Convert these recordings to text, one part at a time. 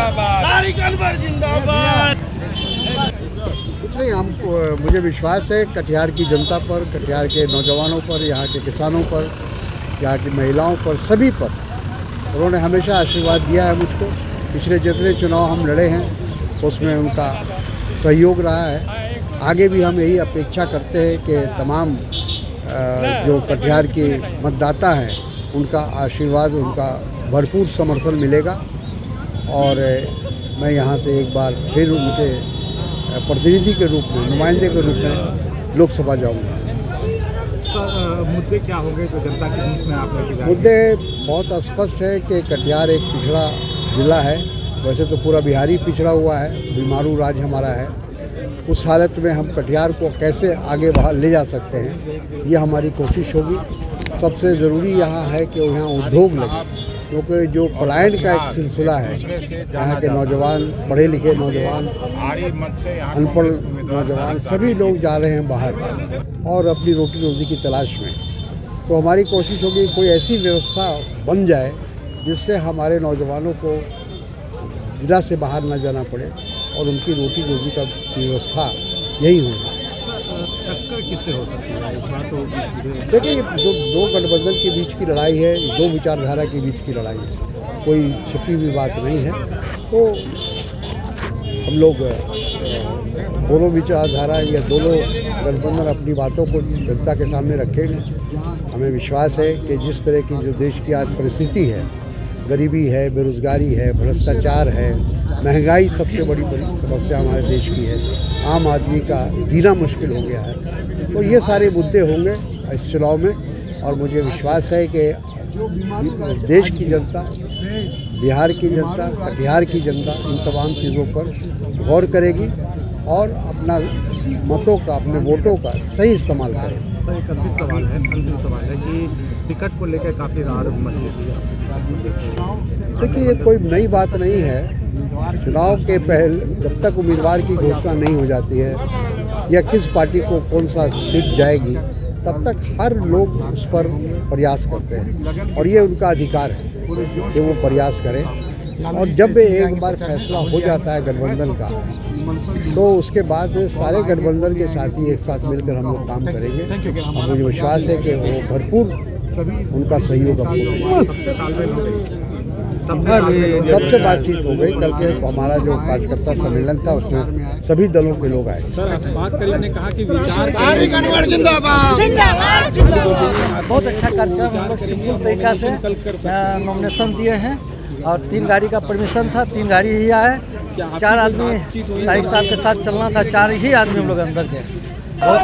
तारिक अनवर जिंदाबाद। कुछ नहीं, मुझे विश्वास है कटिहार की जनता पर, कटिहार के नौजवानों पर, यहाँ के किसानों पर, यहाँ की महिलाओं पर, सभी पर उन्होंने हमेशा आशीर्वाद दिया है मुझको। पिछले जितने चुनाव हम लड़े हैं उसमें उनका सहयोग रहा है। आगे भी हम यही अपेक्षा करते हैं कि तमाम जो कटिहार के मतदाता हैं उनका आशीर्वाद, उनका भरपूर समर्थन मिलेगा और मैं यहाँ से एक बार फिर उनके प्रतिनिधि के रूप में, नुमाइंदे के रूप में लोकसभा जाऊँगा। मुद्दे क्या होंगे जो जनता के बीच में आप लेके जाएंगे? मुद्दे बहुत स्पष्ट है कि कटिहार एक पिछड़ा जिला है। वैसे तो पूरा बिहार ही पिछड़ा हुआ है, बीमारू राज्य हमारा है। उस हालत में हम कटिहार को कैसे आगे बढ़ा ले जा सकते हैं, ये हमारी कोशिश होगी। सबसे ज़रूरी यहाँ है कि यहाँ उद्योग लगे, क्योंकि जो पलायन का एक सिलसिला है, यहाँ के नौजवान, पढ़े लिखे नौजवान, अनपढ़ नौजवान, सभी लोग जा रहे हैं बाहर और अपनी रोटी रोजी की तलाश में। तो हमारी कोशिश होगी कोई ऐसी व्यवस्था बन जाए जिससे हमारे नौजवानों को जिला से बाहर न जाना पड़े और उनकी रोटी रोजी का व्यवस्था यही होगा। टक्कर किससे हो सकती है इस बार? तो देखिए, जो दो गठबंधन के बीच की लड़ाई है, दो विचारधारा के बीच की लड़ाई है, कोई छिपी हुई बात नहीं है। तो हम लोग दोनों विचारधारा या दोनों गठबंधन अपनी बातों को जनता के सामने रखेंगे। हमें विश्वास है कि जिस तरह की जो देश की आज परिस्थिति है, गरीबी है, बेरोजगारी है, भ्रष्टाचार है, महंगाई सबसे बड़ी समस्या हमारे देश की है, आम आदमी का जीना मुश्किल हो गया है। तो ये सारे मुद्दे होंगे इस चुनाव में और मुझे विश्वास है कि देश की जनता, बिहार की जनता, कटिहार की जनता इन तमाम चीज़ों पर गौर करेगी और अपना मतों का, अपने वोटों का सही इस्तेमाल करेगी। एक अंतिम सवाल है कि टिकट को लेकर काफ़ी रार मच रही है। देखिए, ये कोई नई बात नहीं है। चुनाव के पहले जब तक उम्मीदवार की घोषणा नहीं हो जाती है या किस पार्टी को कौन सा सीट जाएगी, तब तक हर लोग उस पर प्रयास करते हैं और ये उनका अधिकार है कि वो प्रयास करें। और जब एक बार फैसला हो जाता है गठबंधन का, तो उसके बाद सारे गठबंधन के साथी एक साथ मिलकर हम लोग काम करेंगे और मुझे विश्वास है कि वो भरपूर उनका सहयोग हमको सबसे बातचीत हो गई। कल के हमारा जो कार्यकर्ता सम्मेलन था उसमें सभी दलों के लोग आए। सर, अशफाक करीम ने कहा कि विचार बहुत अच्छा कार्यक्रम, हम लोग सिंपल तरीका से नॉमिनेशन दिए हैं और 3 गाड़ी का परमिशन था, 3 गाड़ी ही आए। 4 आदमी तारिक साहब के साथ चलना था, 4 ही आदमी हम लोग अंदर गए। बहुत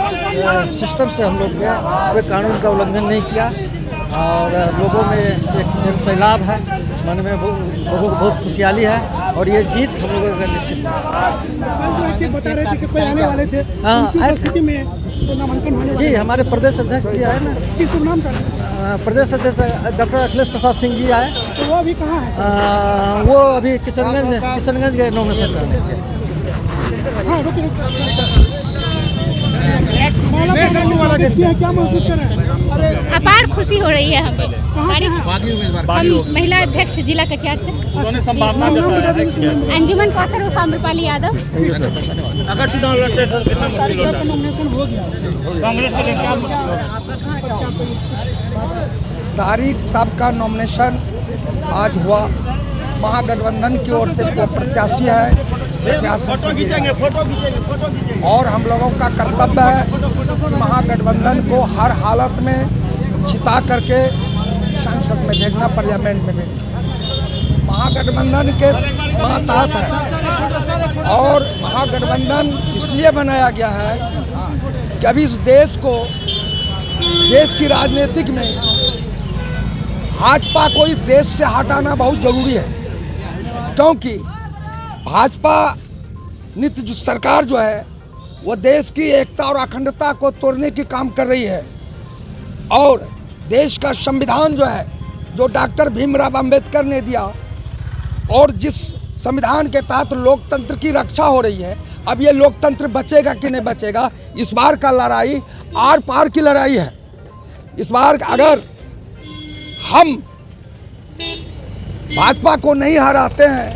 सिस्टम से हम लोग गए, कोई कानून का उल्लंघन नहीं किया और लोगों में एक सैलाब है, मन में लोगों को बहुत खुशहाली है और ये जीत हम लोगों का निश्चित है। बता रहे थे कि कोई आने वाले थे, हाँ, स्थिति में तो नामांकन होने जी हमारे प्रदेश अध्यक्ष जी आए ना, जी शुभ नाम सर? प्रदेश अध्यक्ष डॉक्टर अखिलेश प्रसाद सिंह जी आए। तो वो अभी कहाँ है? वो अभी किशनगंज गए नॉमिनेशन करने के। क्या महसूस कर रहे हैं? अपार खुशी हो रही है हमें। कहाँ से हैं? हम महिला अध्यक्ष जिला कटिहार से अंजुमन कौसर उर्फ अमृपाली यादव। अगर चुनाव लड़ते तो कितना नॉमिनेशन हो गया, कांग्रेस के लिए क्या तारिक साहब का नॉमिनेशन आज हुआ। महागठबंधन की ओर से वो प्रत्याशी है और हम लोगों का कर्तव्य है कि महागठबंधन को हर हालत में जिता करके संसद में भेजना, पार्लियामेंट में भेजना। महागठबंधन के मातहत है और महागठबंधन इसलिए बनाया गया है कि अभी इस देश को, देश की राजनीतिक में भाजपा को इस देश से हटाना बहुत जरूरी है, क्योंकि भाजपा नित्य जो सरकार जो है वो देश की एकता और अखंडता को तोड़ने की काम कर रही है और देश का संविधान जो है, जो डॉक्टर भीमराव अंबेडकर ने दिया और जिस संविधान के तहत लोकतंत्र की रक्षा हो रही है, अब ये लोकतंत्र बचेगा कि नहीं बचेगा, इस बार का लड़ाई आर पार की लड़ाई है। इस बार अगर हम भाजपा को नहीं हराते हैं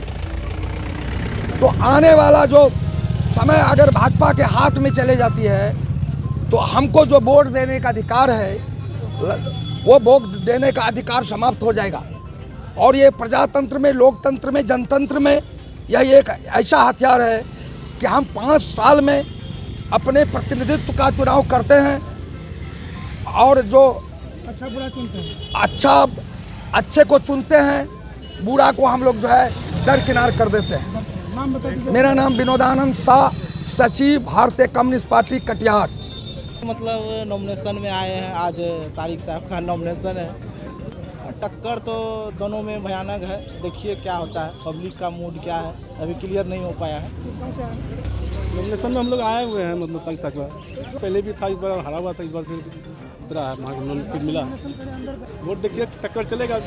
तो आने वाला जो समय अगर भाजपा के हाथ में चले जाती है तो हमको जो वोट देने का अधिकार है वो वोट देने का अधिकार समाप्त हो जाएगा। और ये प्रजातंत्र में, लोकतंत्र में, जनतंत्र में यह एक ऐसा हथियार है कि हम 5 साल में अपने प्रतिनिधित्व का चुनाव करते हैं और जो अच्छा बुरा चुनते हैं, अच्छे को चुनते हैं, बुरा को हम लोग जो है दरकिनार कर देते हैं। नाम बता दीजिए। मेरा नाम विनोदानंद शाह, सचिव भारतीय कम्युनिस्ट पार्टी कटिहार। मतलब नॉमिनेशन में आए हैं, आज तारिक साहब का नॉमिनेशन है। टक्कर तो दोनों में भयानक है, देखिए क्या होता है, पब्लिक का मूड क्या है, अभी क्लियर नहीं हो पाया है। किस गाँव से आए हैं? नॉमिनेशन में हम लोग आए हुए हैं, मतलब तारिक साहब का पहले भी था, इस बार हरा हुआ था, इस बार फिर उतरा है, वहाँ नॉमिनेशन सीट मिला। वोट देखिए टक्कर चलेगा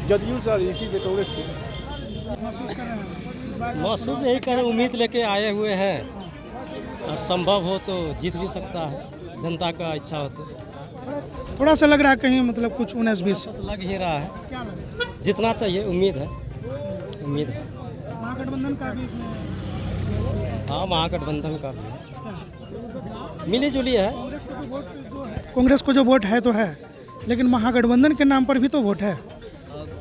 जदयू से, इसी से कांग्रेस से। महसूस कर रहे हैं? महसूस यही कर उम्मीद लेके आए हुए हैं और संभव हो तो जीत भी सकता है, जनता का इच्छा हो तो। थोड़ा सा लग रहा है कहीं मतलब कुछ 19-20 लग ही रहा है, क्या लग रहा है? जितना चाहिए उम्मीद है। महागठबंधन का भी इसमें हाँ, महागठबंधन का भी मिली जुली है। कांग्रेस को जो वोट है तो है, लेकिन महागठबंधन के नाम पर भी तो वोट है,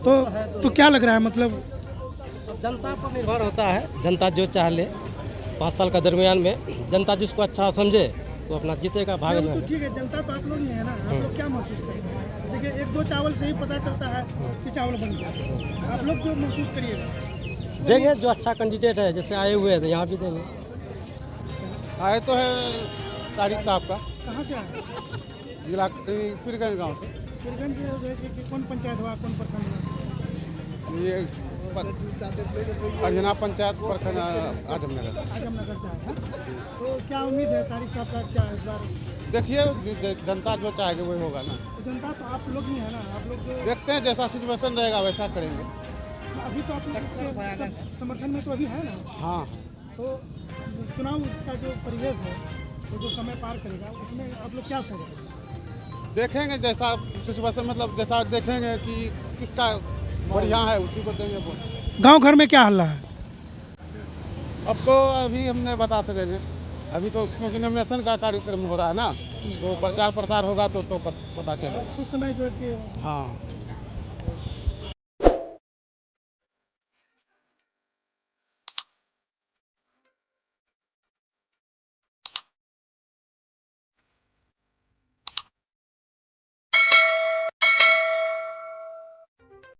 तो क्या लग रहा है मतलब? जनता पर निर्भर होता है, जनता जो चाह ले। 5 साल का दरमियान में जनता जिसको अच्छा समझे तो अपना जीतेगा, भाग तो ठीक है, जनता तो आप लोग ही है ना, आप लोग क्या महसूस करेंगे? देखिए 1-2 चावल से ही पता चलता है कि चावल बन गया। आप लोग जो महसूस करिएगा, देंगे जो अच्छा कैंडिडेट है, जैसे आए हुए हैं तो यहाँ भी देंगे। आए तो है तारिक साहब का, कहाँ से आए? जिला फिरगंज गाँव से। फिरगंज कि कौन पंचायत हुआ, कौन प्रखंड हुआ? ये अर्जना पंचायत प्रखंड आजमनगर। आजमनगर से आए हैं। तो क्या उम्मीद है तारिक साहब का, क्या इस बार? देखिए जनता जो चाहेगी वही होगा ना, जनता तो आप लोग ही है ना, आप लोग जो देखते हैं जैसा सिचुएशन रहेगा वैसा करेंगे। अभी तो आप लोग इसके समर्थन में तो अभी है ना, हाँ, तो चुनाव का जो परिवेश है, तो जो समय पार करेगा उसमें आप लोग क्या सोच रहे हैं? देखेंगे जैसा सिचुएशन, मतलब जैसा देखेंगे कि किसका बढ़िया है उसी को देंगे वोट। गांव घर में क्या हल्ला है? अब तो अभी हमने बता सकेंगे, अभी तो क्योंकि नॉमिनेशन का कार्यक्रम हो रहा है ना, तो प्रचार प्रसार होगा तो पता चलेगा उस समय जो है कि हाँ।